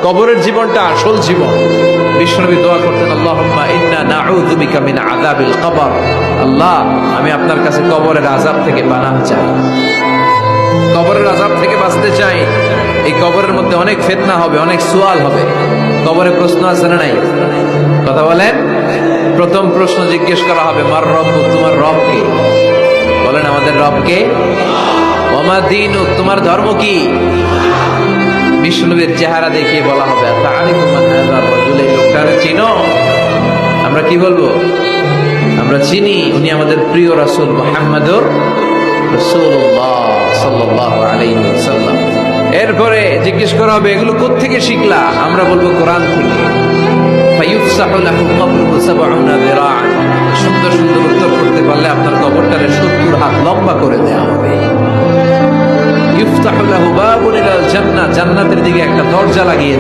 কবরের জীবনটা আসল জীবন। বিশ্বনবী দোয়া করতেন, আল্লাহুম্মা ইন্না নাউযু বিকা মিন আযাবিল কবর। আল্লাহ, আমি আপনার কাছে কবরের আযাব থেকে পানাহ চাই, কবরের আযাব থেকে বাঁচতে চাই। এই কবরের মধ্যে অনেক ফিতনা হবে, অনেক সুয়াল হবে। কবরে প্রশ্ন আছে না নাই? কথা বলেন। প্রথম প্রশ্ন জিজ্ঞেস করা হবে, মার রব্বুক, তোমার রব কে? বলেন, আমাদের রব কে? ওয়া মা দীনুক, তোমার ধর্ম কি? বিষ্ণুবীর চেহারা দেখিয়ে বলা হবে, তাআরিফু মান হাযার রাজুল, এই লোকটারে চিনো? আমরা কি বলবো? আমরা চিনি, উনি আমাদের প্রিয় রাসূল মুহাম্মদুর রাসূলুল্লাহ সাল্লাল্লাহু আলাইহি ওয়াসাল্লাম। এরপরে জিজ্ঞেস করা হবে, এগুলো কোত্থেকে শিখলা? আমরা বলবো, কোরআন থেকে। ফায়ুফসাহু লাহু কবরুহু ৭০ যিরাআন। সুন্দর সুন্দর উত্তর করতে পারলে আপনার কবরটারে ৭০ হাত লম্বা করে দেয়া হবে। ইফতাহু লাহু বাবুন ইলাল জান্নাহ, জান্নাতের দিকে একটা দরজা লাগিয়ে